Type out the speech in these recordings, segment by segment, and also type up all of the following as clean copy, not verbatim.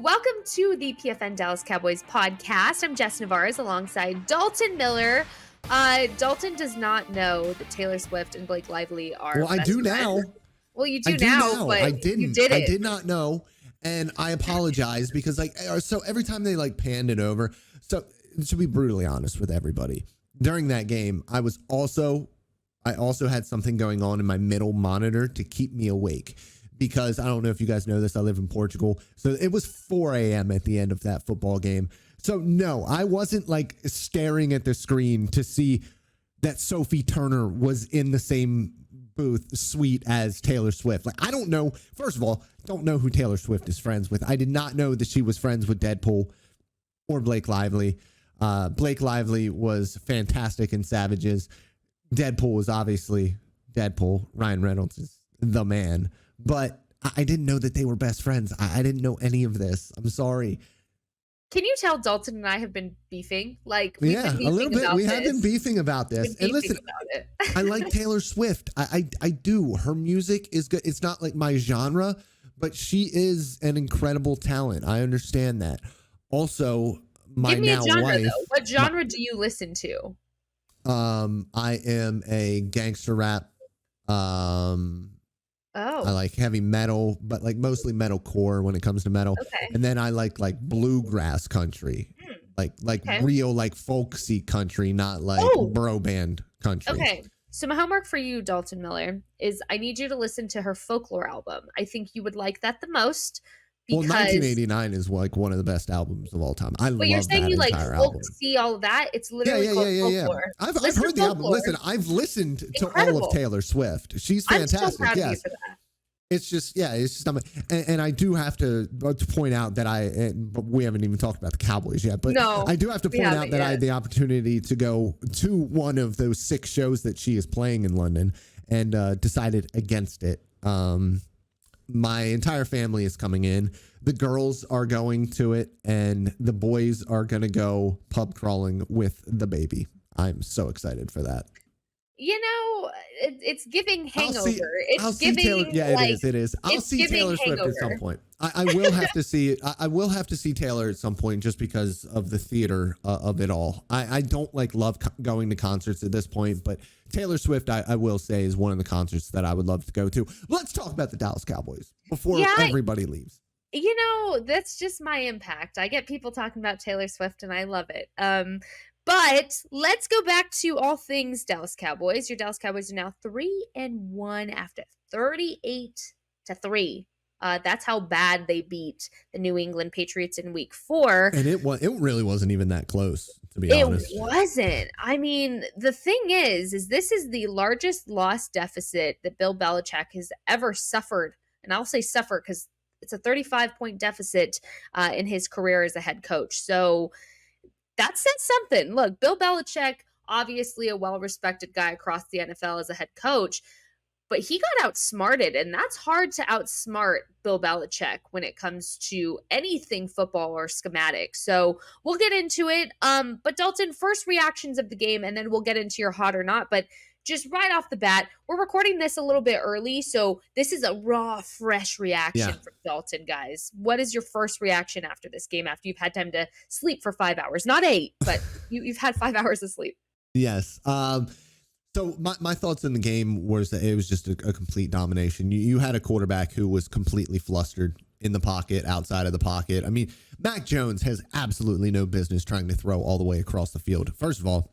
Welcome to the PFN Dallas Cowboys Podcast. I'm Jess Nevarez alongside Dalton Miller. Dalton does not know that Taylor Swift and Blake Lively are. Well, I do now. Well, you do now, but I didn't. You did it. I did not know, and I apologize because so every time they panned it over. So to be brutally honest with everybody, during that game, I also had something going on in my middle monitor to keep me awake. Because I don't know if you guys know this, I live in Portugal. So it was 4 a.m. at the end of that football game. So no, I wasn't staring at the screen to see that Sophie Turner was in the same suite as Taylor Swift. I don't know. First of all, don't know who Taylor Swift is friends with. I did not know that she was friends with Deadpool or Blake Lively. Blake Lively was fantastic in Savages. Deadpool was obviously Deadpool. Ryan Reynolds is the man. But I didn't know that they were best friends. I didn't know any of this. I'm sorry. Can you tell Dalton and I have been beefing? A little bit. We have been beefing about this. And listen, I like Taylor Swift. I do. Her music is good. It's not like my genre, but she is an incredible talent. I understand that. Also, my Give me now a genre, wife. Though. What genre do you listen to? I am a gangster rap. I like heavy metal, but mostly metalcore when it comes to metal. Okay. And then I like bluegrass country, real folksy country, not bro band country. Okay. So my homework for you, Dalton Miller, is I need you to listen to her folklore album. I think you would like that the most. Well, 1989 is one of the best albums of all time. I love that entire album. But you're saying you like folksy, all of that? It's literally called folklore. Yeah. I've heard the album. Listen, I've listened to all of Taylor Swift. She's fantastic. I'm so proud of you for that. It's just, and I do have to point out that but we haven't even talked about the Cowboys yet, but no, I do have to point out that I had the opportunity to go to one of those 6 shows that she is playing in London and decided against it. My entire family is coming in. The girls are going to it, and the boys are going to go pub crawling with the baby. I'm so excited for that. It's giving hangover. It is. I'll see Taylor Swift at some point. I will have to see it. I will have to see Taylor at some point just because of the theater of it all. I don't love going to concerts at this point, but Taylor Swift, I will say, is one of the concerts that I would love to go to. Let's talk about the Dallas Cowboys before everybody leaves. That's just my impact. I get people talking about Taylor Swift, and I love it. But let's go back to all things Dallas Cowboys. Your Dallas Cowboys are now 3-1 after 38-3. That's how bad they beat the New England Patriots in Week 4. And it really wasn't even that close, to be honest. It wasn't. I mean, the thing is this is the largest loss deficit that Bill Belichick has ever suffered. And I'll say suffer because it's a 35-point deficit in his career as a head coach. So that says something. Look, Bill Belichick, obviously a well-respected guy across the NFL as a head coach, but he got outsmarted, and that's hard to outsmart Bill Belichick when it comes to anything football or schematic. So we'll get into it. But Dalton, first reactions of the game, and then we'll get into your hot or not. But just right off the bat, we're recording this a little bit early, so this is a raw, fresh reaction from Dalton, guys. What is your first reaction after this game, after you've had time to sleep for 5 hours? Not 8, but you've had 5 hours of sleep. Yes. So my thoughts in the game was that it was just a complete domination. You had a quarterback who was completely flustered in the pocket, outside of the pocket. I mean, Mac Jones has absolutely no business trying to throw all the way across the field. First of all,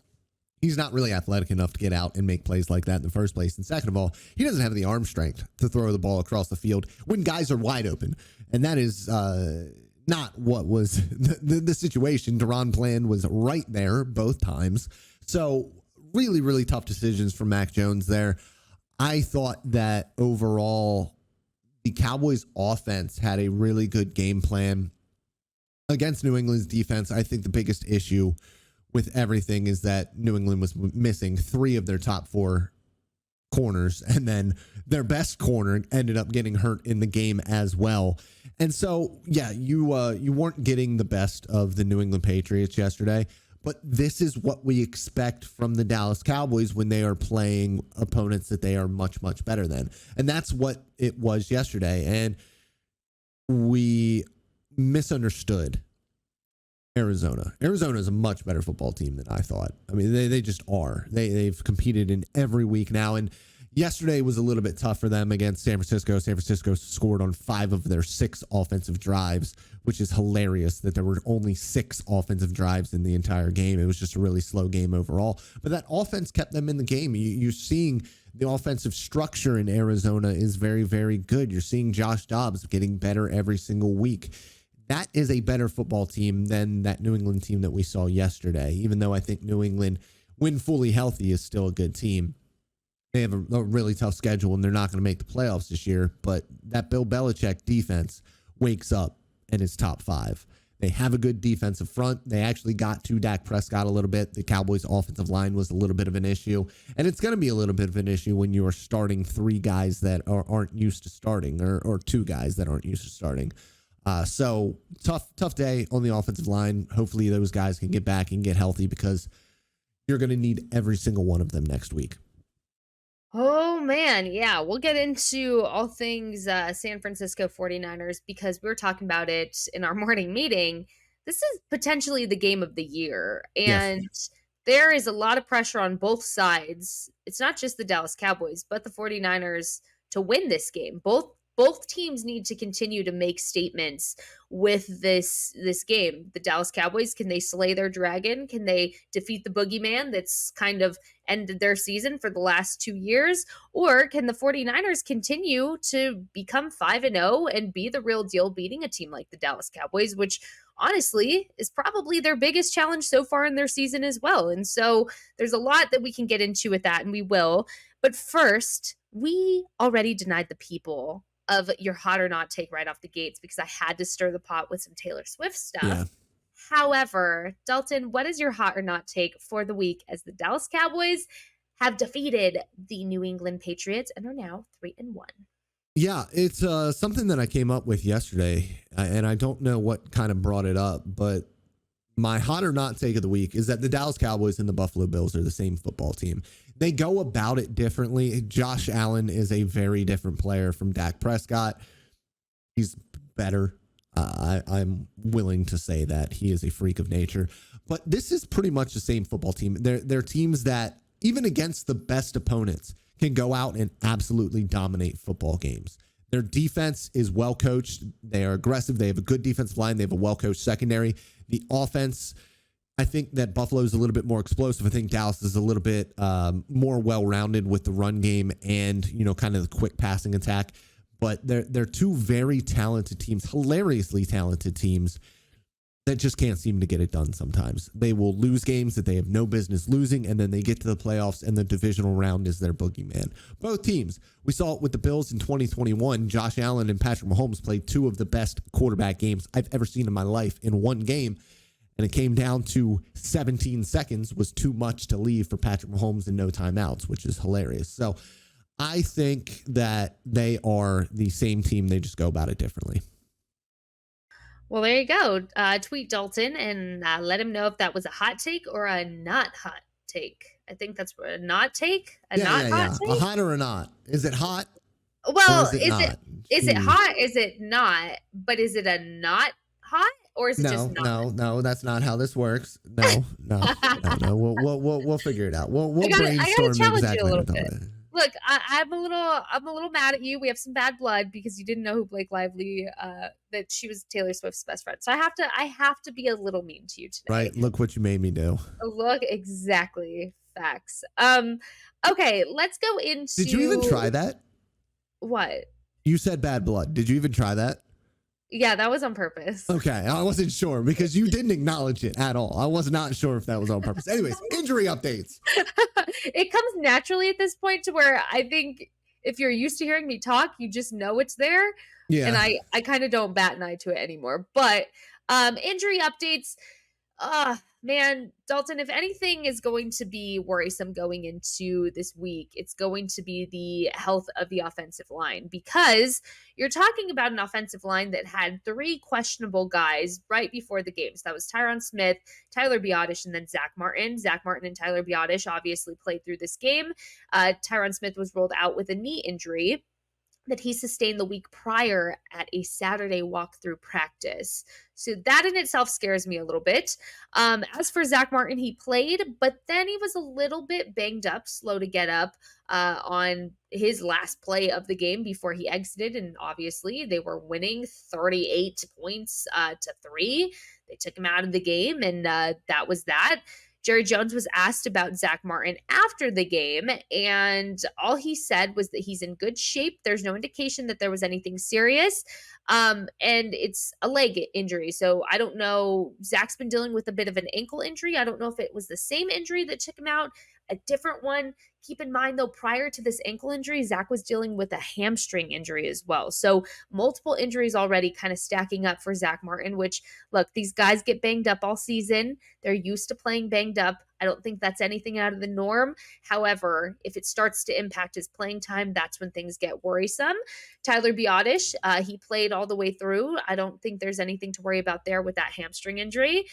he's not really athletic enough to get out and make plays like that in the first place. And second of all, he doesn't have the arm strength to throw the ball across the field when guys are wide open. And that is not what was the situation. Deron Bland was right there both times. So really, really tough decisions from Mac Jones there. I thought that overall, the Cowboys offense had a really good game plan against New England's defense. I think the biggest issue with everything is that New England was missing 3 of their top 4 corners, and then their best corner ended up getting hurt in the game as well. And so, you weren't getting the best of the New England Patriots yesterday, but this is what we expect from the Dallas Cowboys when they are playing opponents that they are much, much better than. And that's what it was yesterday. And we misunderstood Arizona. Arizona is a much better football team than I thought. I mean, they just are. They've competed in every week now, and yesterday was a little bit tough for them against San Francisco. San Francisco scored on 5 of their 6 offensive drives, which is hilarious that there were only 6 offensive drives in the entire game. It was just a really slow game overall. But that offense kept them in the game. You're seeing the offensive structure in Arizona is very, very good. You're seeing Josh Dobbs getting better every single week. That is a better football team than that New England team that we saw yesterday, even though I think New England, when fully healthy, is still a good team. They have a really tough schedule, and they're not going to make the playoffs this year, but that Bill Belichick defense wakes up and is top 5. They have a good defensive front. They actually got to Dak Prescott a little bit. The Cowboys' offensive line was a little bit of an issue, and it's going to be a little bit of an issue when you are starting 3 guys that aren't used to starting, or 2 guys that aren't used to starting. So tough day on the offensive line. Hopefully those guys can get back and get healthy, because you're going to need every single one of them next week. Oh, man. Yeah, we'll get into all things San Francisco 49ers, because we were talking about it in our morning meeting. This is potentially the game of the year, and yes, there is a lot of pressure on both sides. It's not just the Dallas Cowboys, but the 49ers to win this game. Both teams need to continue to make statements with this game. The Dallas Cowboys, can they slay their dragon? Can they defeat the boogeyman that's kind of ended their season for the last 2 years? Or can the 49ers continue to become 5-0 and be the real deal, beating a team like the Dallas Cowboys, which honestly is probably their biggest challenge so far in their season as well? And so there's a lot that we can get into with that, and we will. But first, we already denied the people of your hot or not take right off the gates, because I had to stir the pot with some Taylor Swift stuff. Yeah. However, Dalton, what is your hot or not take for the week, as the Dallas Cowboys have defeated the New England Patriots and are now 3-1? Yeah, it's something that I came up with yesterday, and I don't know what kind of brought it up, but my hot or not take of the week is that the Dallas Cowboys and the Buffalo Bills are the same football team. They go about it differently. Josh Allen is a very different player from Dak Prescott. He's better. I'm willing to say that he is a freak of nature. But this is pretty much the same football team. They're teams that, even against the best opponents, can go out and absolutely dominate football games. Their defense is well coached. They are aggressive. They have a good defensive line. They have a well coached secondary. The offense, I think that Buffalo is a little bit more explosive. I think Dallas is a little bit more well-rounded with the run game and, kind of the quick passing attack. But they're 2 very talented teams, hilariously talented teams, that just can't seem to get it done sometimes. They will lose games that they have no business losing, and then they get to the playoffs, and the divisional round is their boogeyman. Both teams, we saw it with the Bills in 2021. Josh Allen and Patrick Mahomes played 2 of the best quarterback games I've ever seen in my life in one game. And it came down to 17 seconds was too much to leave for Patrick Mahomes and no timeouts, which is hilarious. So I think that they are the same team. They just go about it differently. Well, there you go. Tweet Dalton and let him know if that was a hot take or a not hot take. I think that's a not take. Take? A hot or a not? Is it hot? Well, is it hot? Is it not? But is it a not hot? Or is it just not? No, that's not how this works. No. We'll figure it out. We'll brainstorm exactly what it. Look, I'm a little mad at you. We have some bad blood because you didn't know who Blake Lively, that she was Taylor Swift's best friend. So I have to be a little mean to you today. Right. Look what you made me do. Look, exactly. Facts. Okay, let's go into. Did you even try that? What? You said bad blood. Did you even try that? Yeah, that was on purpose. Okay, I wasn't sure because you didn't acknowledge it at all. I was not sure if that was on purpose. Anyways, injury updates. It comes naturally at this point to where I think if you're used to hearing me talk, you just know it's there. Yeah. And I kind of don't bat an eye to it anymore. But injury updates. Man, Dalton, if anything is going to be worrisome going into this week, it's going to be the health of the offensive line, because you're talking about an offensive line that had 3 questionable guys right before the games. That was Tyron Smith, Tyler Biadasz, and then Zach Martin. Zach Martin and Tyler Biadasz obviously played through this game. Tyron Smith was rolled out with a knee injury. that he sustained the week prior at a Saturday walkthrough practice. So that in itself scares me a little bit. As for Zach Martin, he played, but then he was a little bit banged up, slow to get up on his last play of the game before he exited. And obviously, they were winning 38 points to 3. They took him out of the game, and that was that. Jerry Jones was asked about Zach Martin after the game, and all he said was that he's in good shape. There's no indication that there was anything serious, and it's a leg injury. So I don't know. Zach's been dealing with a bit of an ankle injury. I don't know if it was the same injury that took him out, a different one. Keep in mind, though, prior to this ankle injury, Zach was dealing with a hamstring injury as well. So multiple injuries already kind of stacking up for Zach Martin, which, look, these guys get banged up all season. They're used to playing banged up. I don't think that's anything out of the norm. However, if it starts to impact his playing time, that's when things get worrisome. Tyler Biotish, he played all the way through. I don't think there's anything to worry about there with that hamstring injury.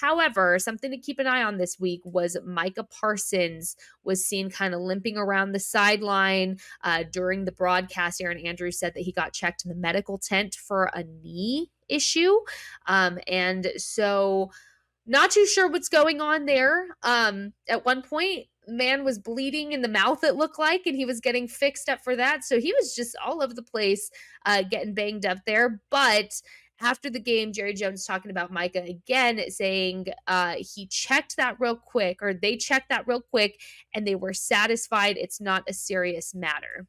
However, something to keep an eye on this week was Micah Parsons was seen kind of limping around the sideline during the broadcast. Aaron Andrews said that he got checked in the medical tent for a knee issue. And so not too sure what's going on there. At one point, man was bleeding in the mouth, it looked like, and he was getting fixed up for that. So he was just all over the place getting banged up there. But after the game, Jerry Jones talking about Micah again, saying he checked that real quick, or they checked that real quick, and they were satisfied it's not a serious matter.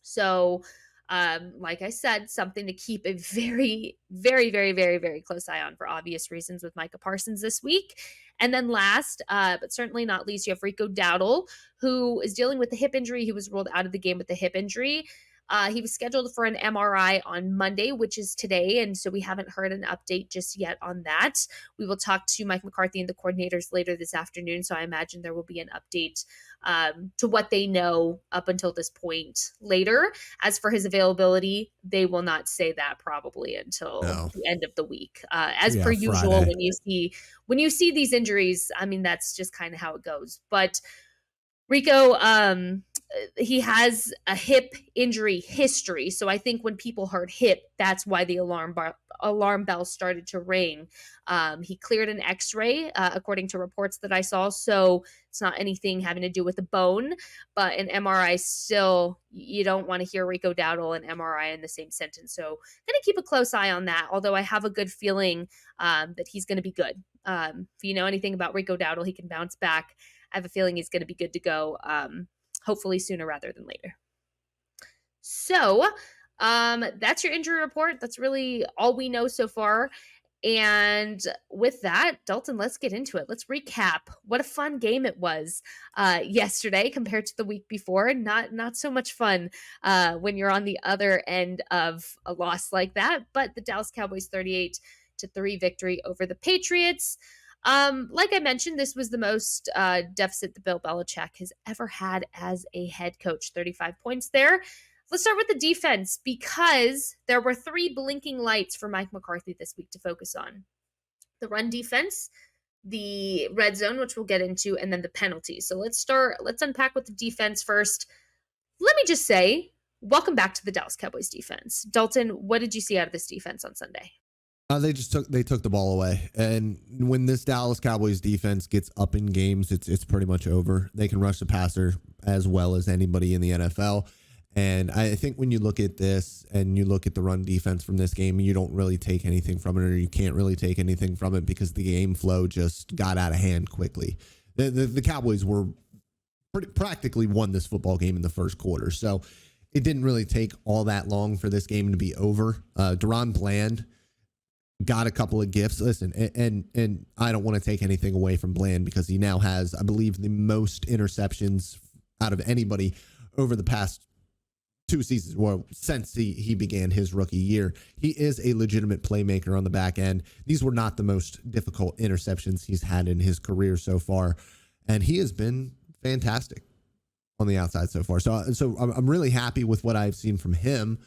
So, like I said, something to keep a very, very, very, very, very close eye on for obvious reasons with Micah Parsons this week. And then last, but certainly not least, you have Rico Dowdle, who is dealing with the hip injury. He was ruled out of the game with the hip injury. He was scheduled for an MRI on Monday, which is today, and so we haven't heard an update just yet on that. We will talk to Mike McCarthy and the coordinators later this afternoon, so I imagine there will be an update to what they know up until this point later. As for his availability, they will not say that probably until the end of the week. As per usual, Friday. when you see these injuries, I mean, that's just kind of how it goes. But Rico, he has a hip injury history. So I think when people heard hip, that's why the alarm bell started to ring. He cleared an x-ray, according to reports that I saw. So it's not anything having to do with the bone, but an MRI still, you don't want to hear Rico Dowdle and MRI in the same sentence. So going to keep a close eye on that. Although I have a good feeling that he's going to be good. If you know anything about Rico Dowdle, he can bounce back. I have a feeling he's going to be good to go. Hopefully sooner rather than later. So that's your injury report. That's really all we know so far. And with that, Dalton, let's get into it. Let's recap what a fun game it was yesterday compared to the week before. Not so much fun when you're on the other end of a loss like that. But the Dallas Cowboys 38-3 victory over the Patriots. Like I mentioned, this was the most deficit that Bill Belichick has ever had as a head coach, 35 points there. Let's start with the defense, because there were 3 blinking lights for Mike McCarthy this week to focus on. The run defense, the red zone, which we'll get into, and then the penalties. So let's unpack with the defense first. Let me just say, welcome back to the Dallas Cowboys defense. Dalton, what did you see out of this defense on Sunday? They took the ball away. And when this Dallas Cowboys defense gets up in games, it's pretty much over. They can rush the passer as well as anybody in the NFL. And I think when you look at this and you look at the run defense from this game, you don't really take anything from it, or you can't really take anything from it, because the game flow just got out of hand quickly. The Cowboys were practically won this football game in the first quarter. So it didn't really take all that long for this game to be over. Deron Bland got a couple of gifts. Listen, and I don't want to take anything away from Bland, because he now has, I believe, the most interceptions out of anybody over the past 2 seasons, well, since he began his rookie year. He is a legitimate playmaker on the back end. These were not the most difficult interceptions he's had in his career so far, and he has been fantastic on the outside so far. So I'm really happy with what I've seen from him.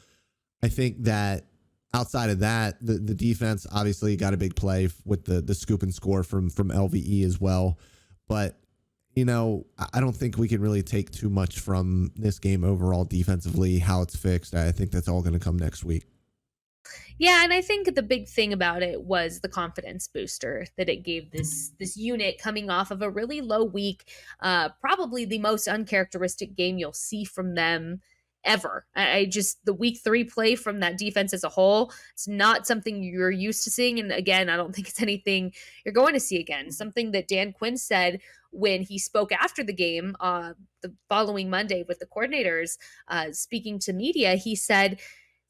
I think that outside of that, the defense obviously got a big play with the scoop and score from LVE as well. But I don't think we can really take too much from this game overall defensively, how it's fixed. I think that's all going to come next week. Yeah, and I think the big thing about it was the confidence booster that it gave this unit coming off of a really low week, probably the most uncharacteristic game you'll see from them ever. I just the week 3 play from that defense as a whole, it's not something you're used to seeing, and again, I don't think it's anything you're going to see again. Something that Dan Quinn said when he spoke after the game the following Monday with the coordinators, speaking to media, he said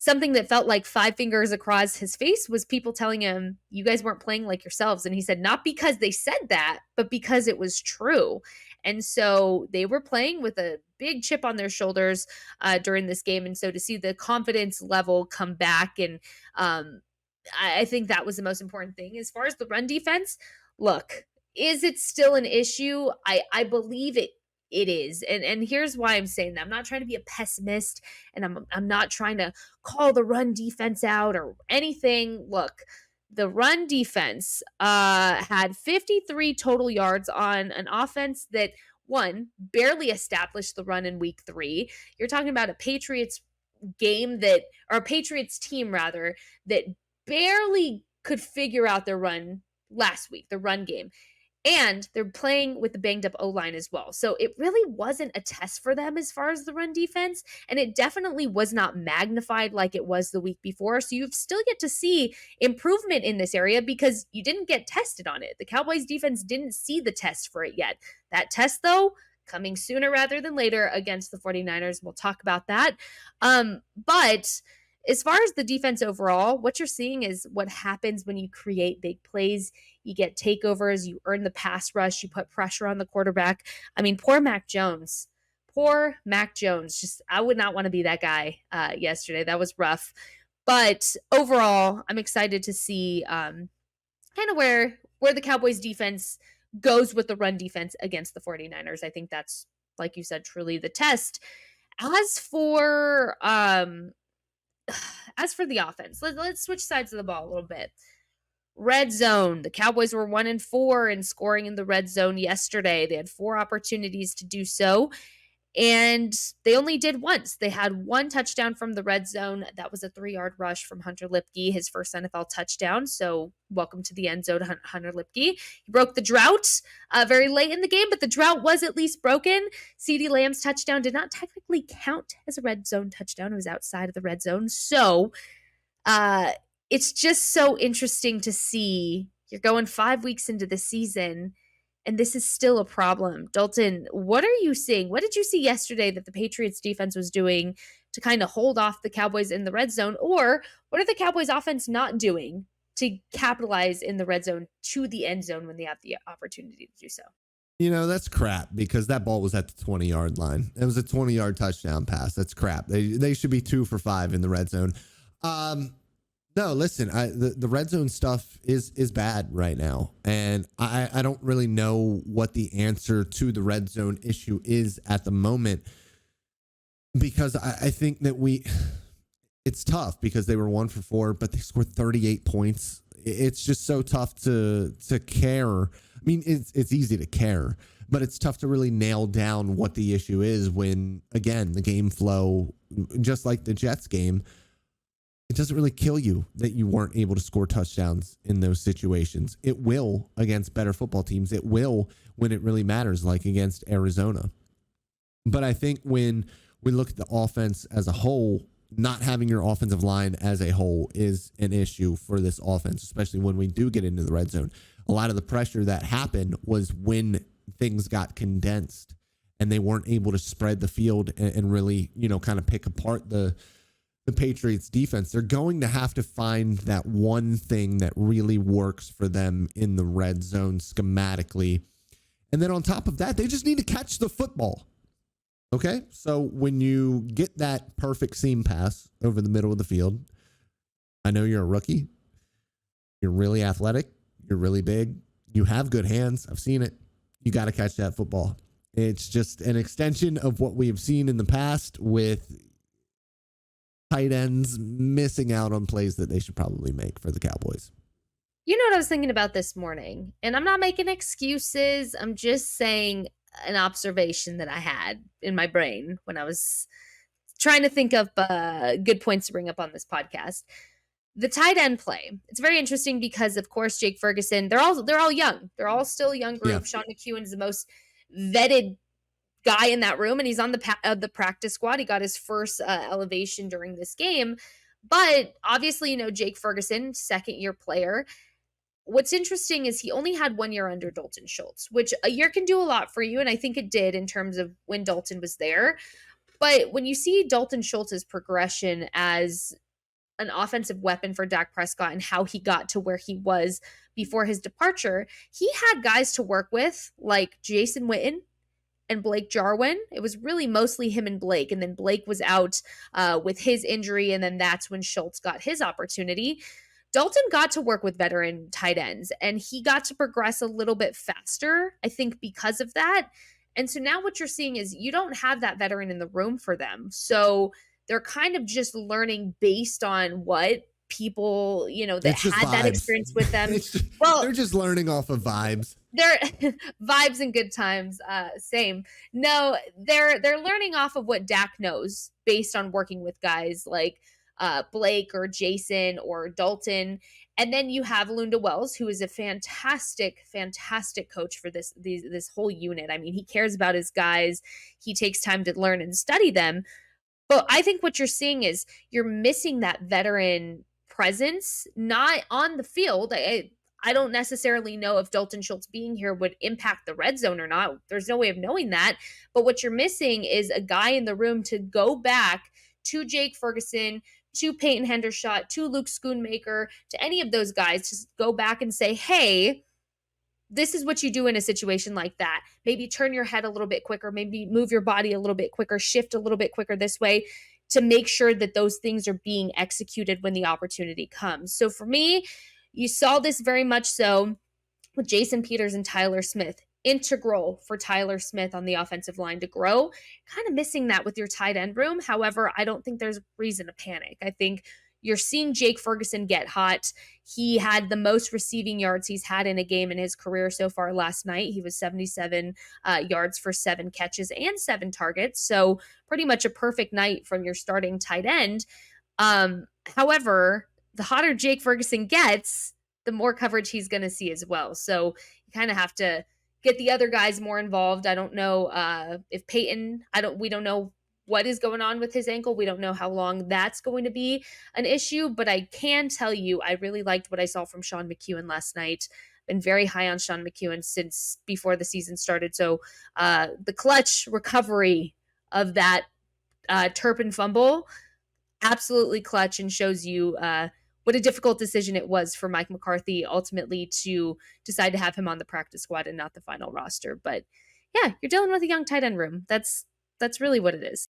something that felt like 5 fingers across his face was people telling him, you guys weren't playing like yourselves. And he said, not because they said that, but because it was true. And so they were playing with a big chip on their shoulders during this game. And so to see the confidence level come back, and I think that was the most important thing. As far as the run defense, look, is it still an issue? I believe it is. And here's why I'm saying that. I'm not trying to be a pessimist, and I'm not trying to call the run defense out or anything. Look, the run defense had 53 total yards on an offense that one barely established the run in week 3. You're talking about a Patriots game that, or a Patriots team rather, that barely could figure out their run last week, the run game. And they're playing with the banged up O-line as well. So it really wasn't a test for them as far as the run defense. And it definitely was not magnified like it was the week before. So you've still yet to see improvement in this area because you didn't get tested on it. The Cowboys defense didn't see the test for it yet. That test, though, coming sooner rather than later against the 49ers. We'll talk about that. But as far as the defense overall, what you're seeing is what happens when you create big plays. You get takeovers, you earn the pass rush, you put pressure on the quarterback. I mean, poor Mac Jones. Just, I would not want to be that guy yesterday. That was rough. But overall, I'm excited to see kind of where the Cowboys defense goes with the run defense against the 49ers. I think that's, like you said, truly the test. As for the offense, let's switch sides of the ball a little bit. Red zone. The Cowboys were 1-4 in scoring in the red zone yesterday. They had 4 opportunities to do so, and they only did once. They had 1 touchdown from the red zone. That was a 3-yard rush from Hunter Lipke, his first NFL touchdown. So welcome to the end zone, Hunter Lipke. He broke the drought very late in the game, but the drought was at least broken. CeeDee Lamb's touchdown did not technically count as a red zone touchdown. It was outside of the red zone. So it's just so interesting to see. You're going 5 weeks into the season, and this is still a problem. Dalton, what are you seeing? What did you see yesterday that the Patriots defense was doing to kind of hold off the Cowboys in the red zone? Or what are the Cowboys offense not doing to capitalize in the red zone to the end zone when they have the opportunity to do so? That's crap because that ball was at the 20-yard line. It was a 20-yard touchdown pass. That's crap. They should be 2 for 5 in the red zone. No, listen, the red zone stuff is bad right now. And I don't really know what the answer to the red zone issue is at the moment, because I think that it's tough because they were 1 for 4, but they scored 38 points. It's just so tough to care. I mean, it's easy to care, but it's tough to really nail down what the issue is when, again, the game flow, just like the Jets game, it doesn't really kill you that you weren't able to score touchdowns in those situations. It will against better football teams. It will when it really matters, like against Arizona. But I think when we look at the offense as a whole, not having your offensive line as a whole is an issue for this offense, especially when we do get into the red zone. A lot of the pressure that happened was when things got condensed and they weren't able to spread the field and really, kind of pick apart the Patriots defense. They're going to have to find that one thing that really works for them in the red zone schematically. And then on top of that, they just need to catch the football. Okay? So when you get that perfect seam pass over the middle of the field, I know you're a rookie. You're really athletic. You're really big. You have good hands. I've seen it. You got to catch that football. It's just an extension of what we have seen in the past with tight ends missing out on plays that they should probably make for the Cowboys. You know what I was thinking about this morning? And I'm not making excuses. I'm just saying an observation that I had in my brain when I was trying to think of good points to bring up on this podcast. The tight end play. It's very interesting because, of course, Jake Ferguson. They're all young. They're all still a young group. Yeah. Sean McEwen is the most vetted guy in that room, and he's on the practice squad. He got his first elevation during this game, but obviously, Jake Ferguson, second-year player. What's interesting is he only had 1 year under Dalton Schultz, which a year can do a lot for you, and I think it did in terms of when Dalton was there. But when you see Dalton Schultz's progression as an offensive weapon for Dak Prescott and how he got to where he was before his departure, he had guys to work with like Jason Witten and Blake Jarwin. It was really mostly him and Blake, and then Blake was out with his injury, and then that's when Schultz got his opportunity. Dalton got to work with veteran tight ends, and he got to progress a little bit faster, I think, because of that. And so now what you're seeing is you don't have that veteran in the room for them. So they're kind of just learning based on what people, that had that experience with them. They're just learning off of vibes. They're vibes and good times. Same. No, they're learning off of what Dak knows based on working with guys like Blake or Jason or Dalton. And then you have Lunda Wells, who is a fantastic, fantastic coach for this whole unit. I mean, he cares about his guys. He takes time to learn and study them. But I think what you're seeing is you're missing that veteran presence, not on the field. I don't necessarily know if Dalton Schultz being here would impact the red zone or not. There's no way of knowing that. But what you're missing is a guy in the room to go back to Jake Ferguson, to Peyton Hendershot, to Luke Schoonmaker, to any of those guys, just go back and say, hey, this is what you do in a situation like that. Maybe turn your head a little bit quicker, maybe move your body a little bit quicker, shift a little bit quicker this way to make sure that those things are being executed when the opportunity comes. So for me, you saw this very much so with Jason Peters and Tyler Smith. Integral for Tyler Smith on the offensive line to grow. Kind of missing that with your tight end room. However, I don't think there's reason to panic. I think you're seeing Jake Ferguson get hot. He had the most receiving yards he's had in a game in his career so far last night. He was 77 yards for 7 catches and 7 targets. So pretty much a perfect night from your starting tight end. However, the hotter Jake Ferguson gets, the more coverage he's going to see as well. So you kind of have to get the other guys more involved. I don't know if Peyton, we don't know what is going on with his ankle. We don't know how long that's going to be an issue, but I can tell you, I really liked what I saw from Sean McEwen last night. Been very high on Sean McEwen since before the season started. So the clutch recovery of that Turpin fumble, absolutely clutch, and shows you what a difficult decision it was for Mike McCarthy ultimately to decide to have him on the practice squad and not the final roster. But yeah, you're dealing with a young tight end room. That's really what it is.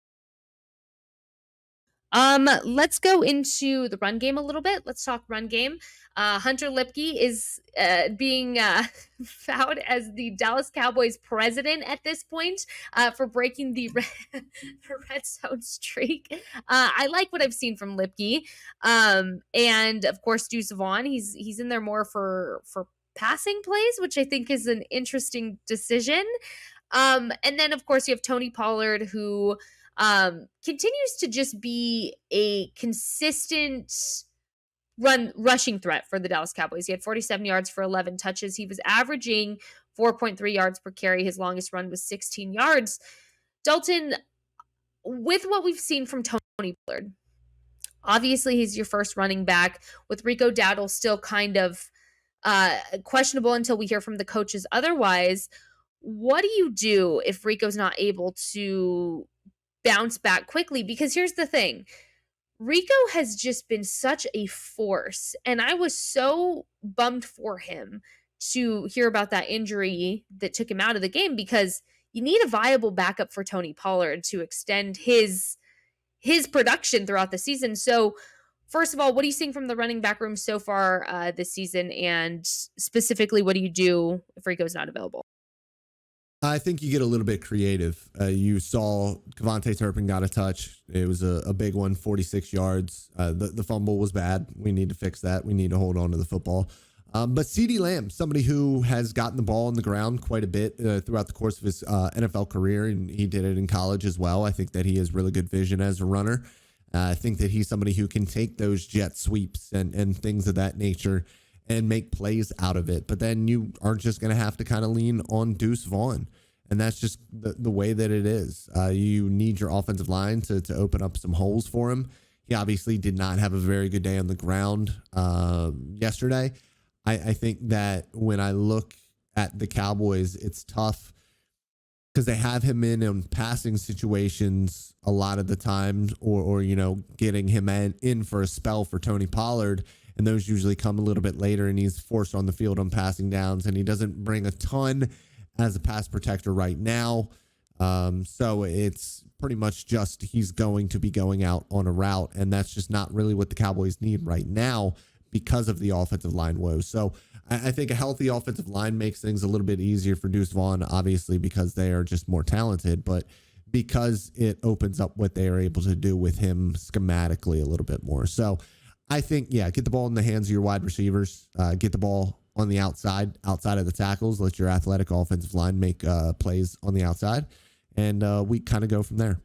Let's go into the run game a little bit. Let's talk run game. Hunter Lipke is being found as the Dallas Cowboys president at this point for breaking the red zone streak. I like what I've seen from Lipke. And of course, Deuce Vaughn, he's in there more for passing plays, which I think is an interesting decision. And then of course you have Tony Pollard, who continues to just be a consistent rushing threat for the Dallas Cowboys. He had 47 yards for 11 touches. He was averaging 4.3 yards per carry. His longest run was 16 yards. Dalton, with what we've seen from Tony Pollard, obviously he's your first running back, with Rico Dowdle still kind of questionable until we hear from the coaches otherwise. What do you do if Rico's not able to bounce back quickly? Because here's the thing. Rico has just been such a force, and I was so bummed for him to hear about that injury that took him out of the game, because you need a viable backup for Tony Pollard to extend his production throughout the season. So first of all, what are you seeing from the running back room so far this season? And specifically, what do you do if Rico's not available? I think you get a little bit creative. You saw Kevontae Turpin got a touch. It was a big one, 46 yards. The fumble was bad. We need to fix that. We need to hold on to the football. But CeeDee Lamb, somebody who has gotten the ball on the ground quite a bit throughout the course of his NFL career, and he did it in college as well. I think that he has really good vision as a runner. I think that he's somebody who can take those jet sweeps and things of that nature and make plays out of it. But then you are just going to have to kind of lean on Deuce Vaughn. And that's just the way that it is. You need your offensive line to open up some holes for him. He obviously did not have a very good day on the ground yesterday. I think that when I look at the Cowboys, it's tough because they have him in passing situations a lot of the time, or getting him in for a spell for Tony Pollard, and those usually come a little bit later, and he's forced on the field on passing downs, and he doesn't bring a ton as a pass protector right now. So it's pretty much just he's going to be going out on a route, and that's just not really what the Cowboys need right now because of the offensive line woes. So I think a healthy offensive line makes things a little bit easier for Deuce Vaughn, obviously because they are just more talented, but because it opens up what they are able to do with him schematically a little bit more. So I think, get the ball in the hands of your wide receivers, get the ball on the outside of the tackles, let your athletic offensive line make plays on the outside, and we kind of go from there.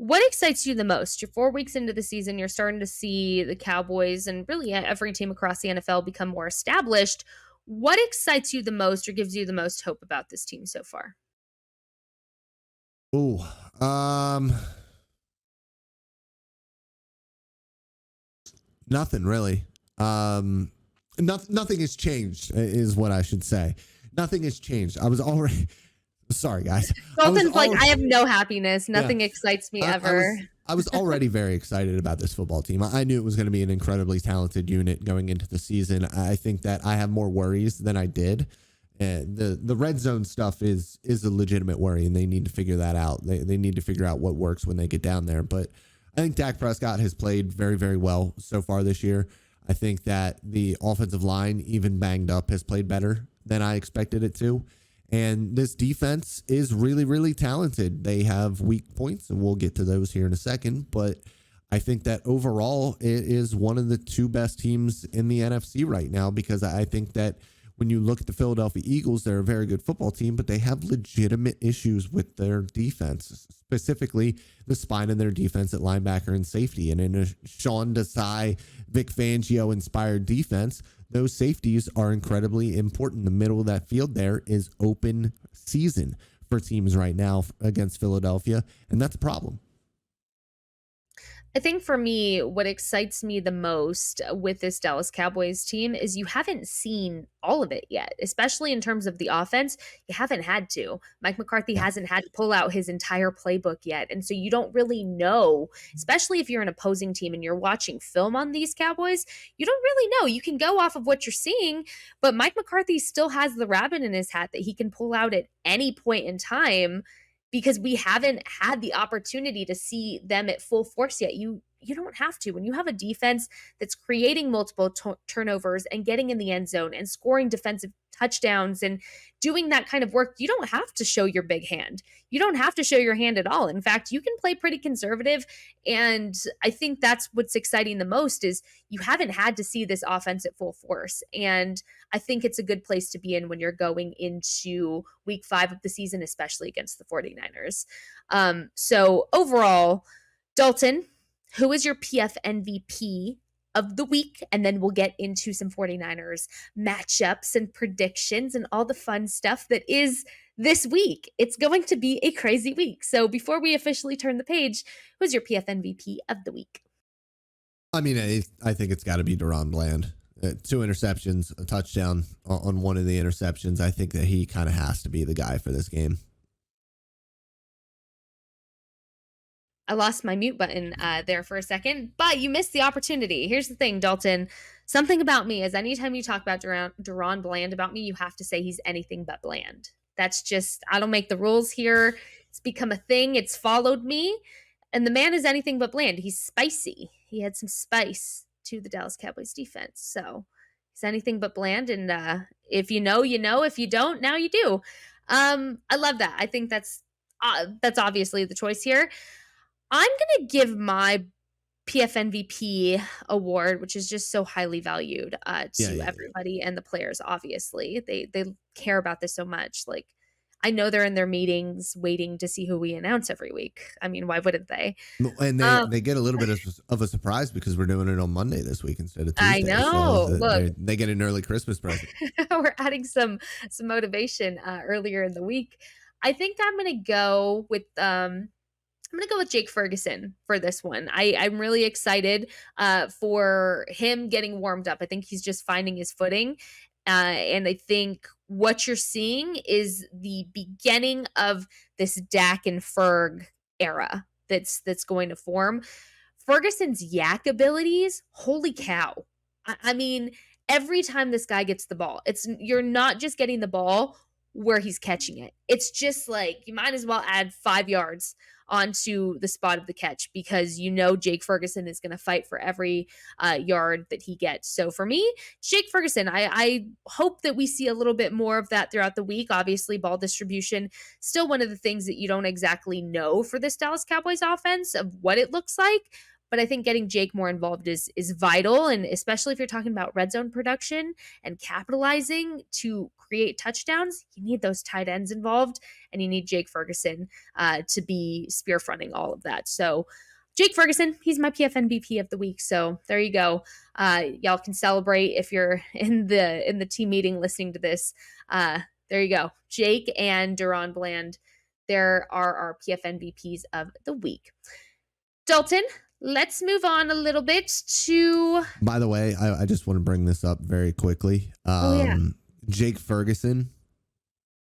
What excites you the most? You're 4 weeks into the season. You're starting to see the Cowboys and really every team across the NFL become more established. What excites you the most or gives you the most hope about this team so far? Nothing really. Nothing has changed is what I should say. Nothing has changed. I was already... Sorry, guys. Dalton's I have no happiness. Nothing excites me ever. I was already very excited about this football team. I knew it was going to be an incredibly talented unit going into the season. I think that I have more worries than I did. The red zone stuff is a legitimate worry, and they need to figure that out. They need to figure out what works when they get down there. But I think Dak Prescott has played very, very well so far this year. I think that the offensive line, even banged up, has played better than I expected it to. And this defense is really, really talented. They have weak points, and we'll get to those here in a second. But I think that overall, it is one of the two best teams in the NFC right now, because I think that when you look at the Philadelphia Eagles, they're a very good football team, but they have legitimate issues with their defense, specifically the spine of their defense at linebacker and safety. And in a Sean Desai, Vic Fangio-inspired defense, those safeties are incredibly important. The middle of that field there is open season for teams right now against Philadelphia, and that's a problem. I think for me, what excites me the most with this Dallas Cowboys team is you haven't seen all of it yet, especially in terms of the offense. You haven't had to. Mike McCarthy hasn't had to pull out his entire playbook yet. And so you don't really know, especially if you're an opposing team and you're watching film on these Cowboys, you don't really know. You can go off of what you're seeing, but Mike McCarthy still has the rabbit in his hat that he can pull out at any point in time, because we haven't had the opportunity to see them at full force yet. You don't have to. When you have a defense that's creating multiple turnovers and getting in the end zone and scoring defensive touchdowns and doing that kind of work, you don't have to show your big hand. You don't have to show your hand at all. In fact, you can play pretty conservative. And I think that's what's exciting the most is you haven't had to see this offense at full force. And I think it's a good place to be in when you're going into week 5 of the season, especially against the 49ers. So overall, Dalton, who is your PF MVP of the week? And then we'll get into some 49ers matchups and predictions and all the fun stuff that is this week. It's going to be a crazy week. So before we officially turn the page, who's your PF MVP of the week? I mean, I think it's got to be Deron Bland. 2 interceptions, a touchdown on one of the interceptions. I think that he kind of has to be the guy for this game. I lost my mute button there for a second, but you missed the opportunity. Here's the thing, Dalton. Something about me is anytime you talk about Deron Bland about me, you have to say he's anything but bland. That's just, I don't make the rules here. It's become a thing. It's followed me. And the man is anything but bland. He's spicy. He had some spice to the Dallas Cowboys defense. So he's anything but bland. And if you know, you know. If you don't, now you do. I love that. I think that's obviously the choice here. I'm going to give my PFNVP award, which is just so highly valued Yeah, to yeah, yeah. everybody and the players. Obviously, they care about this so much. Like, I know they're in their meetings waiting to see who we announce every week. I mean, why wouldn't they? And Um, they get a little bit of a surprise because we're doing it on Monday this week instead of I Tuesday. So know. Look, they get an early Christmas present. we're adding some motivation earlier in the week. I think I'm gonna go with Jake Ferguson for this one. I'm really excited for him getting warmed up. I think he's just finding his footing. And I think what you're seeing is the beginning of this Dak and Ferg era that's going to form. Ferguson's yak abilities, holy cow. I mean, every time this guy gets the ball, you're not just getting the ball where he's catching it. It's just like you might as well add 5 yards onto the spot of the catch because you know Jake Ferguson is going to fight for every yard that he gets. So for me, Jake Ferguson, I hope that we see a little bit more of that throughout the week. Obviously, ball distribution, still one of the things that you don't exactly know for this Dallas Cowboys offense of what it looks like. But I think getting Jake more involved is vital, and especially if you're talking about red zone production and capitalizing to create touchdowns, you need those tight ends involved, and you need Jake Ferguson to be spear fronting all of that. So Jake Ferguson, he's my PFN BP of the week. So there you go. Y'all can celebrate if you're in the team meeting listening to this. There you go. Jake and Duron Bland, there are our PFN BPs of the week. Dalton, let's move on a little bit to. By the way, I just want to bring this up very quickly. Jake Ferguson,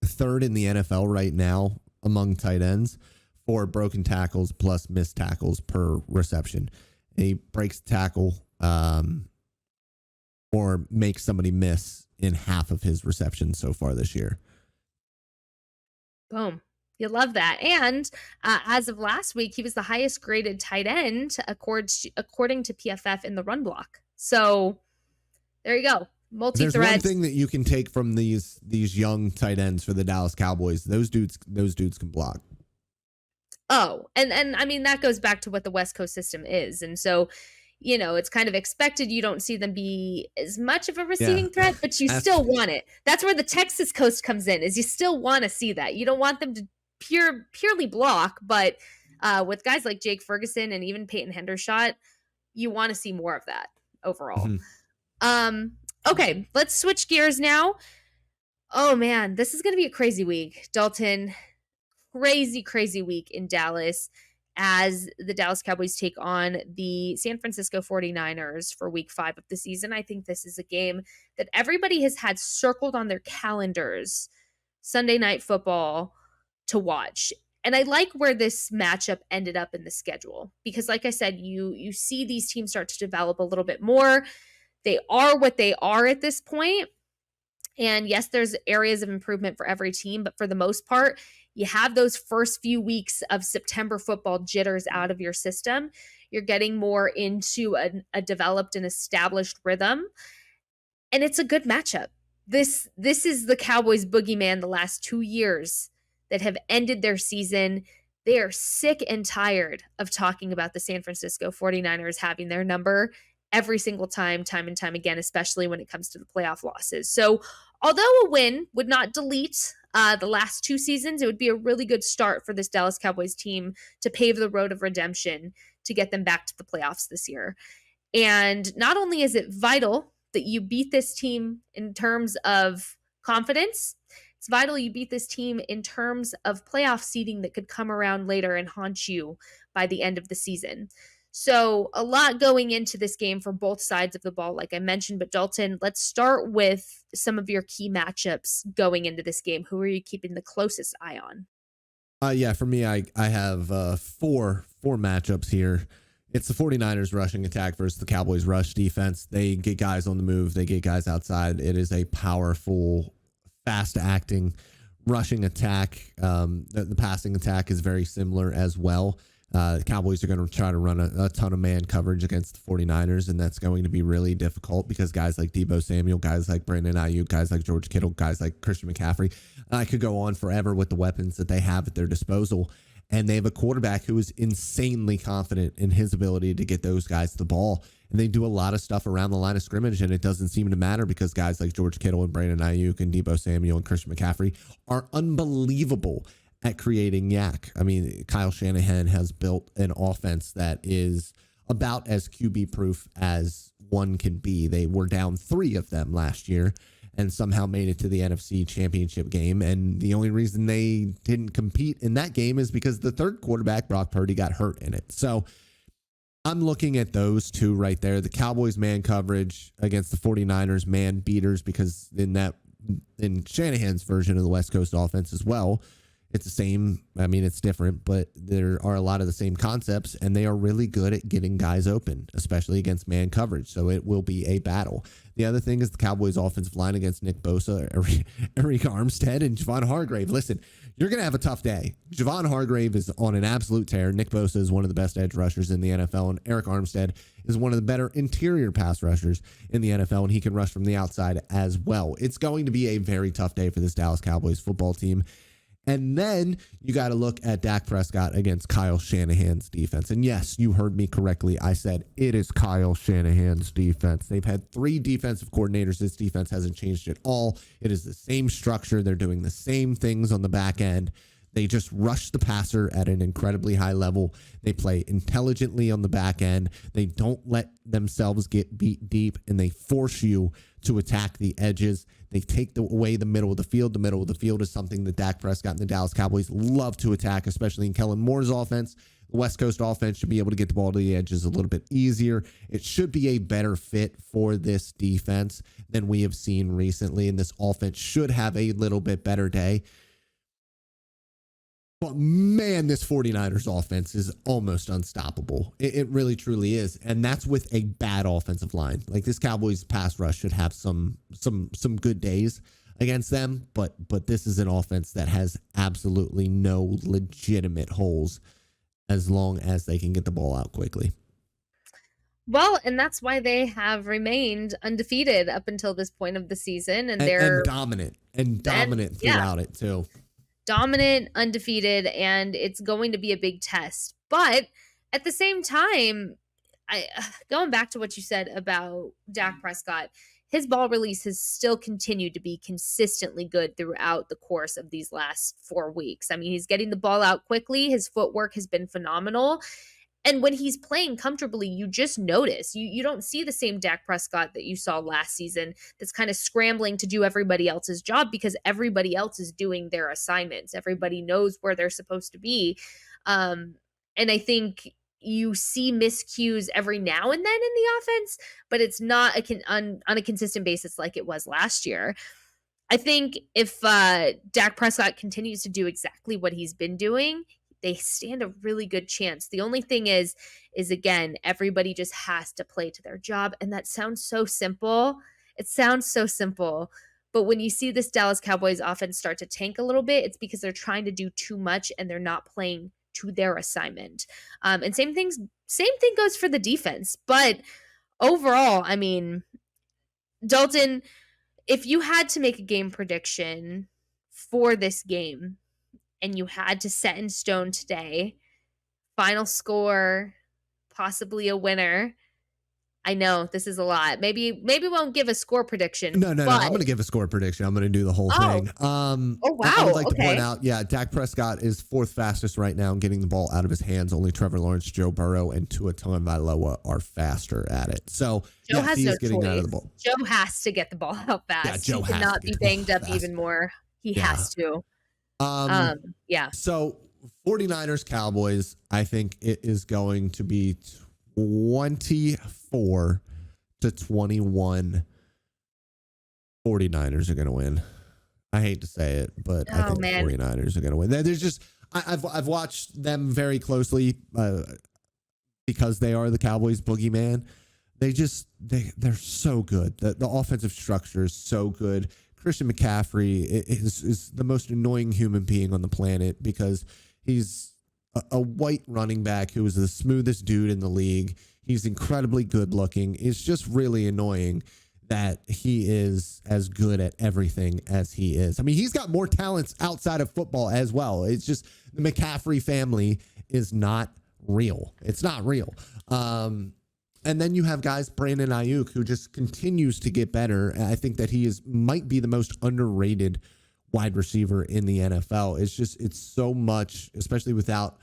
third in the NFL right now among tight ends for broken tackles plus missed tackles per reception. And he breaks tackle or makes somebody miss in half of his receptions so far this year. Boom. You love that. And as of last week, he was the highest graded tight end according to PFF in the run block. So there you go. Multi-threads. There's one thing that you can take from these young tight ends for the Dallas Cowboys. Those dudes can block. Oh, and I mean, that goes back to what the West Coast system is. And so, you know, it's kind of expected you don't see them be as much of a receiving threat, but you still want it. That's where the Texas coast comes in, is you still want to see that. You don't want them to purely block, but with guys like Jake Ferguson and even Peyton Hendershot, you want to see more of that overall. Okay, let's switch gears now. Oh man, this is going to be a crazy week, Dalton. Crazy week in Dallas as the Dallas Cowboys take on the San Francisco 49ers for week 5 of the season. I think this is a game that everybody has had circled on their calendars, Sunday Night Football, to watch. And I like where this matchup ended up in the schedule because, like I said, you see these teams start to develop a little bit more. They are what they are at this point. And yes, there's areas of improvement for every team, but for the most part, you have those first few weeks of September football jitters out of your system. You're getting more into a developed and established rhythm. And it's a good matchup. This is the Cowboys boogeyman the last 2 years that have ended their season. They are sick and tired of talking about the San Francisco 49ers having their number every single time and time again, especially when it comes to the playoff losses. So although a win would not delete the last 2 seasons, it would be a really good start for this Dallas Cowboys team to pave the road of redemption to get them back to the playoffs this year. And not only is it vital that you beat this team in terms of confidence, it's vital you beat this team in terms of playoff seeding that could come around later and haunt you by the end of the season. So a lot going into this game for both sides of the ball, like I mentioned. But Dalton, let's start with some of your key matchups going into this game. Who are you keeping the closest eye on? Yeah, for me, I have four matchups here. It's the 49ers rushing attack versus the Cowboys rush defense. They get guys on the move. They get guys outside. It is a powerful, fast-acting rushing attack. The passing attack is very similar as well. The Cowboys are going to try to run a ton of man coverage against the 49ers, and that's going to be really difficult because guys like Deebo Samuel, guys like Brandon Ayuk, guys like George Kittle, guys like Christian McCaffrey, I could go on forever with the weapons that they have at their disposal. And they have a quarterback who is insanely confident in his ability to get those guys the ball. And they do a lot of stuff around the line of scrimmage, and it doesn't seem to matter because guys like George Kittle and Brandon Ayuk and Deebo Samuel and Christian McCaffrey are unbelievable at creating yak. I mean, Kyle Shanahan has built an offense that is about as QB proof as one can be. They were down 3 of them last year and somehow made it to the NFC Championship game. And the only reason they didn't compete in that game is because the third quarterback, Brock Purdy, got hurt in it. So I'm looking at those two right there. The Cowboys man coverage against the 49ers man beaters, because in Shanahan's version of the West Coast offense as well, it's the same. I mean, it's different, but there are a lot of the same concepts, and they are really good at getting guys open, especially against man coverage. So it will be a battle. The other thing is the Cowboys offensive line against Nick Bosa, Eric Armstead, and Javon Hargrave. Listen, you're going to have a tough day. Javon Hargrave is on an absolute tear. Nick Bosa is one of the best edge rushers in the NFL, and Eric Armstead is one of the better interior pass rushers in the NFL, and he can rush from the outside as well. It's going to be a very tough day for this Dallas Cowboys football team. And then you got to look at Dak Prescott against Kyle Shanahan's defense. And yes, you heard me correctly. I said it is Kyle Shanahan's defense. They've had 3 defensive coordinators. This defense hasn't changed at all. It is the same structure. They're doing the same things on the back end. They just rush the passer at an incredibly high level. They play intelligently on the back end. They don't let themselves get beat deep, and they force you to attack the edges. They take away the middle of the field. The middle of the field is something that Dak Prescott and the Dallas Cowboys love to attack, especially in Kellen Moore's offense. The West Coast offense should be able to get the ball to the edges a little bit easier. It should be a better fit for this defense than we have seen recently, and this offense should have a little bit better day. But man, this 49ers offense is almost unstoppable. It really, truly is. And that's with a bad offensive line. Like, this Cowboys pass rush should have some good days against them. But this is an offense that has absolutely no legitimate holes as long as they can get the ball out quickly. Well, and that's why they have remained undefeated up until this point of the season. And they're dominant throughout it too. Dominant, undefeated, and it's going to be a big test. But at the same time, going back to what you said about Dak Prescott, his ball release has still continued to be consistently good throughout the course of these last 4 weeks. I mean, he's getting the ball out quickly. His footwork has been phenomenal. And when he's playing comfortably, you just notice. You don't see the same Dak Prescott that you saw last season that's kind of scrambling to do everybody else's job because everybody else is doing their assignments. Everybody knows where they're supposed to be. And I think you see miscues every now and then in the offense, but it's not on a consistent basis like it was last year. I think if Dak Prescott continues to do exactly what he's been doing, they stand a really good chance. The only thing is again, everybody just has to play to their job. And that sounds so simple. It sounds so simple. But when you see this Dallas Cowboys offense start to tank a little bit, it's because they're trying to do too much and they're not playing to their assignment. And same thing goes for the defense. But overall, I mean, Dalton, if you had to make a game prediction for this game, and you had to set in stone today, final score, possibly a winner. I know this is a lot. Maybe we won't give a score prediction. No. I'm going to give a score prediction. I'm going to do the whole thing. Oh, wow. I would like to point out, Dak Prescott is 4th fastest right now in getting the ball out of his hands. Only Trevor Lawrence, Joe Burrow, and Tua Tagovailoa are faster at it. So Joe has no getting choice. out of the ball. Joe has to get the ball out fast. Yeah, Joe he cannot be banged up even more. He has to. So 49ers Cowboys, I think it is going to be 24-21. 49ers are going to win. I hate to say it, but I think the 49ers are going to win. There's just I've watched them very closely because they are the Cowboys boogeyman. They're so good. The offensive structure is so good. Christian McCaffrey is the most annoying human being on the planet because he's a white running back who is the smoothest dude in the league. He's incredibly good looking. It's just really annoying that he is as good at everything as he is. I mean, he's got more talents outside of football as well. It's just The McCaffrey family is not real. It's not real. And then you have guys, Brandon Ayuk, who just continues to get better. I think that he might be the most underrated wide receiver in the NFL. It's so much, especially without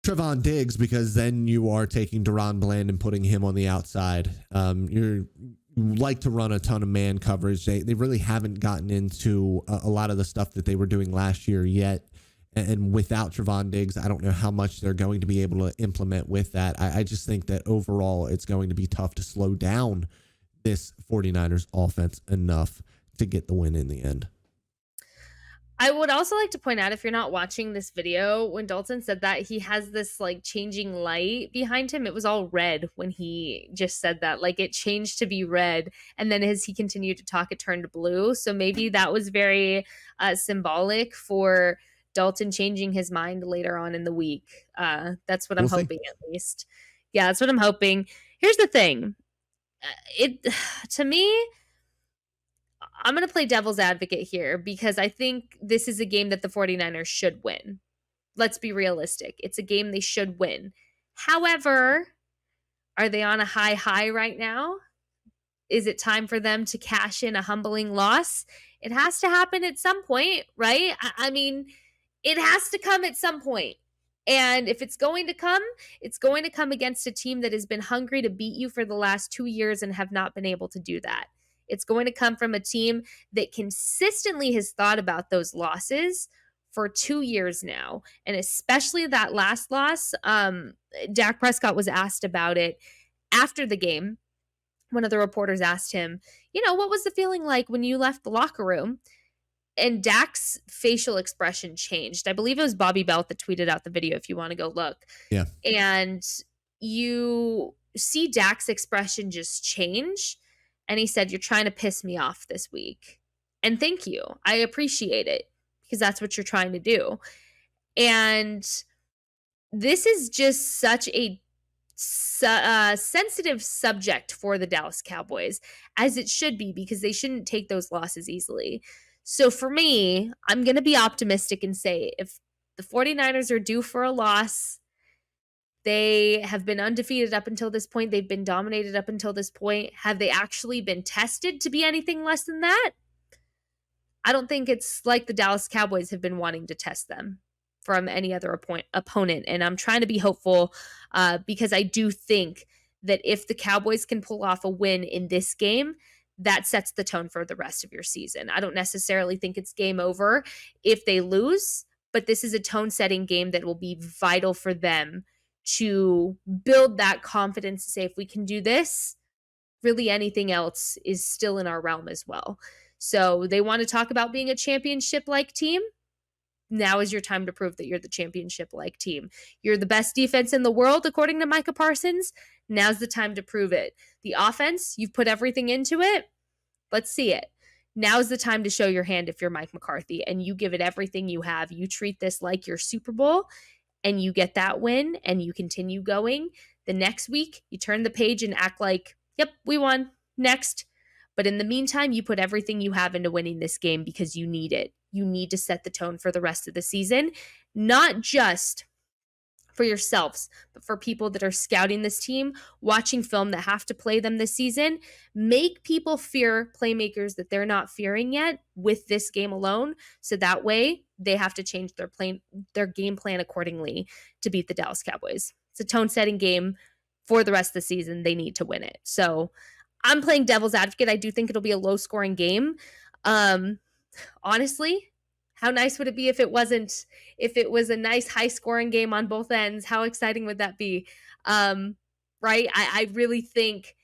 Trevon Diggs, because then you are taking Deron Bland and putting him on the outside. You like to run a ton of man coverage. They really haven't gotten into a lot of the stuff that they were doing last year yet. And without Trevon Diggs, I don't know how much they're going to be able to implement with that. I just think that overall it's going to be tough to slow down this 49ers offense enough to get the win in the end. I would also like to point out, if you're not watching this video, when Dalton said that, he has this like changing light behind him. It was all red when he just said that. Like it changed to be red. And then as he continued to talk, it turned blue. So maybe that was very symbolic for Dalton changing his mind later on in the week. That's what I'm hoping, at least. Yeah, that's what I'm hoping. Here's the thing. To me, I'm going to play devil's advocate here because I think this is a game that the 49ers should win. Let's be realistic. It's a game they should win. However, are they on a high right now? Is it time for them to cash in a humbling loss? It has to happen at some point, right? I mean, it has to come at some point. And if it's going to come, it's going to come against a team that has been hungry to beat you for the last 2 years and have not been able to do that. It's going to come from a team that consistently has thought about those losses for 2 years now. And especially that last loss, Dak Prescott was asked about it after the game. One of the reporters asked him, what was the feeling like when you left the locker room? And Dak's facial expression changed. I believe it was Bobby Belt that tweeted out the video if you want to go look. Yeah. And you see Dak's expression just change. And he said, "You're trying to piss me off this week. And thank you. I appreciate it because that's what you're trying to do." And this is just such a sensitive subject for the Dallas Cowboys, as it should be, because they shouldn't take those losses easily. So for me, I'm going to be optimistic and say if the 49ers are due for a loss, they have been undefeated up until this point. They've been dominated up until this point. Have they actually been tested to be anything less than that? I don't think it's like the Dallas Cowboys have been wanting to test them from any other opponent. And I'm trying to be hopeful because I do think that if the Cowboys can pull off a win in this game, that sets the tone for the rest of your season. I don't necessarily think it's game over if they lose, but this is a tone-setting game that will be vital for them to build that confidence to say, if we can do this, really anything else is still in our realm as well. So they want to talk about being a championship-like team. Now is your time to prove that you're the championship-like team. You're the best defense in the world, according to Micah Parsons. Now's the time to prove it. The offense, you've put everything into it. Let's see it. Now's the time to show your hand if you're Mike McCarthy and you give it everything you have. You treat this like your Super Bowl and you get that win and you continue going. The next week, you turn the page and act like, yep, we won. Next. But in the meantime, you put everything you have into winning this game because you need it. You need to set the tone for the rest of the season, not just for yourselves, but for people that are scouting this team, watching film that have to play them this season. Make people fear playmakers that they're not fearing yet with this game alone. So that way they have to change their game plan accordingly to beat the Dallas Cowboys. It's a tone-setting game for the rest of the season. They need to win it. So I'm playing devil's advocate. I do think it'll be a low-scoring game. Honestly, how nice would it be if it was a nice high-scoring game on both ends? How exciting would that be? Right? I really think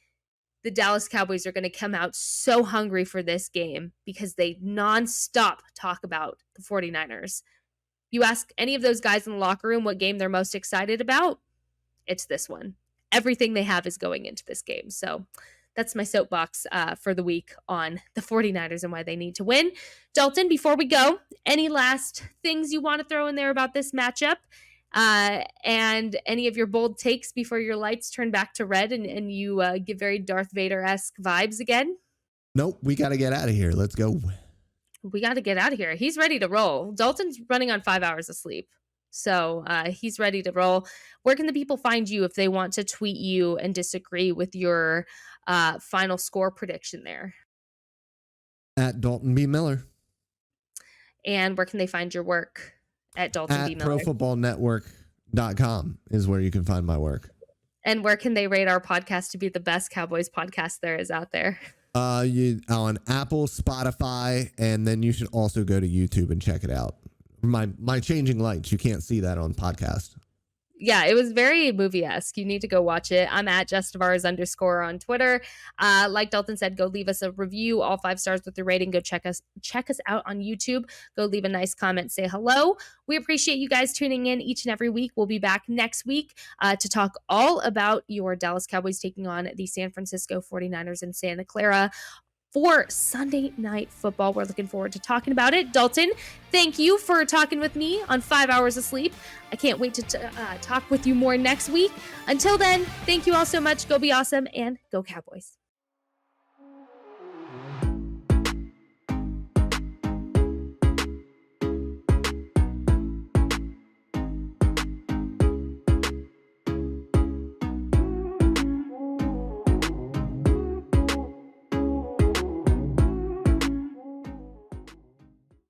the Dallas Cowboys are going to come out so hungry for this game because they nonstop talk about the 49ers. You ask any of those guys in the locker room what game they're most excited about, it's this one. Everything they have is going into this game. So that's my soapbox for the week on the 49ers and why they need to win. Dalton, before we go, any last things you want to throw in there about this matchup? And any of your bold takes before your lights turn back to red and you give very Darth Vader-esque vibes again? Nope, we got to get out of here. Let's go. we got to get out of here. He's ready to roll. Dalton's running on 5 hours of sleep. So he's ready to roll. Where can the people find you if they want to tweet you and disagree with your final score prediction there? At Dalton B. Miller. And where can they find your work? At Dalton B. Miller. ProFootballNetwork.com is where you can find my work. And where can they rate our podcast to be the best Cowboys podcast there is out there? You on Apple, Spotify, and then you should also go to YouTube and check it out. My changing lights. You can't see that on podcast. Yeah, it was very movie-esque. You need to go watch it. I'm at Jess Nevarez _ on Twitter. Like Dalton said, go leave us a review, all 5 stars with your rating. Go check us out on YouTube. Go leave a nice comment, say hello. We appreciate you guys tuning in each and every week. We'll be back next week to talk all about your Dallas Cowboys taking on the San Francisco 49ers in Santa Clara for Sunday Night Football. We're looking forward to talking about it. Dalton, thank you for talking with me on 5 hours of sleep. I can't wait to talk with you more next week. Until then, thank you all so much. Go be awesome and go Cowboys.